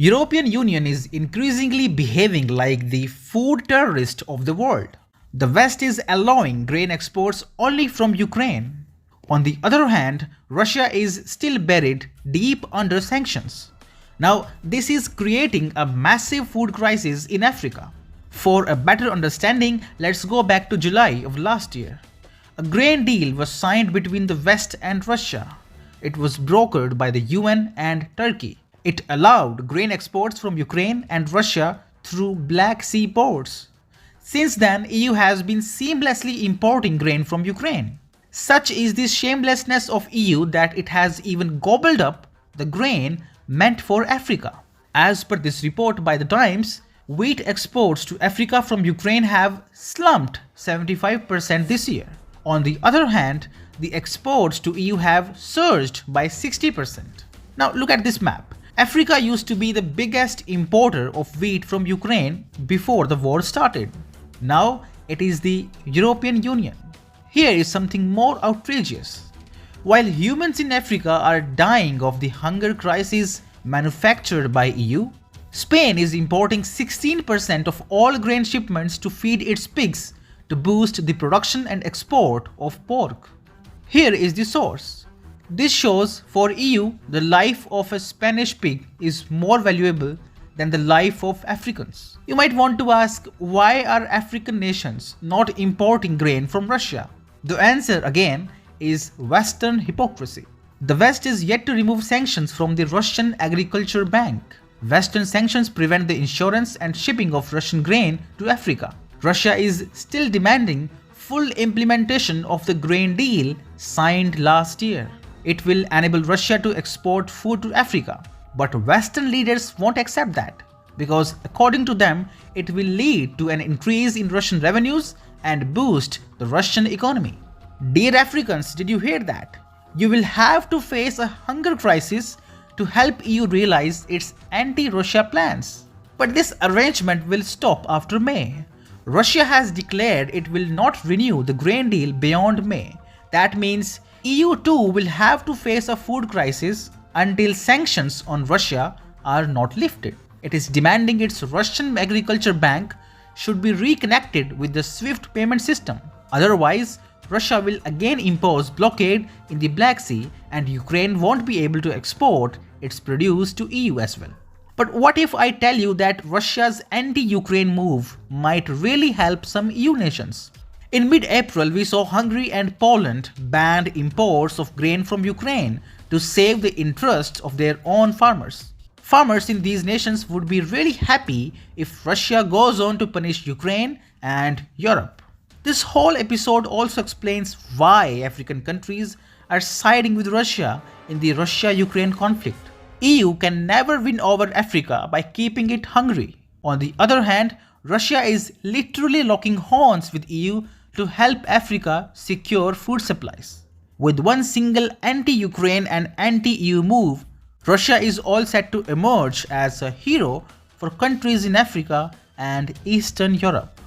European Union is increasingly behaving like the food terrorist of the world. The West is allowing grain exports only from Ukraine. On the other hand, Russia is still buried deep under sanctions. Now, this is creating a massive food crisis in Africa. For a better understanding, let's go back to July of last year. A grain deal was signed between the West and Russia. It was brokered by the UN and Turkey. It allowed grain exports from Ukraine and Russia through Black Sea ports. Since then, EU has been seamlessly importing grain from Ukraine. Such is the shamelessness of EU that it has even gobbled up the grain meant for Africa. As per this report by the Times, wheat exports to Africa from Ukraine have slumped 75% this year. On the other hand, the exports to EU have surged by 60%. Now look at this map. Africa used to be the biggest importer of wheat from Ukraine before the war started. Now it is the European Union. Here is something more outrageous. While humans in Africa are dying of the hunger crisis manufactured by EU, Spain is importing 16% of all grain shipments to feed its pigs to boost the production and export of pork. Here is the source. This shows for EU the life of a Spanish pig is more valuable than the life of Africans. You might want to ask, why are African nations not importing grain from Russia? The answer again is Western hypocrisy. The West is yet to remove sanctions from the Russian Agriculture Bank. Western sanctions prevent the insurance and shipping of Russian grain to Africa. Russia is still demanding full implementation of the grain deal signed last year. It will enable Russia to export food to Africa. But Western leaders won't accept that because according to them, it will lead to an increase in Russian revenues and boost the Russian economy. Dear Africans, did you hear that? You will have to face a hunger crisis to help EU realize its anti-Russia plans. But this arrangement will stop after May. Russia has declared it will not renew the grain deal beyond May. That means EU too will have to face a food crisis until sanctions on Russia are not lifted. It is demanding its Russian Agriculture Bank should be reconnected with the SWIFT payment system. Otherwise, Russia will again impose blockade in the Black Sea and Ukraine won't be able to export its produce to EU as well. But what if I tell you that Russia's anti-Ukraine move might really help some EU nations? In mid-April, we saw Hungary and Poland banned imports of grain from Ukraine to save the interests of their own farmers. Farmers in these nations would be really happy if Russia goes on to punish Ukraine and Europe. This whole episode also explains why African countries are siding with Russia in the Russia-Ukraine conflict. EU can never win over Africa by keeping it hungry. On the other hand, Russia is literally locking horns with EU to help Africa secure food supplies. With one single anti-Ukraine and anti-EU move, Russia is all set to emerge as a hero for countries in Africa and Eastern Europe.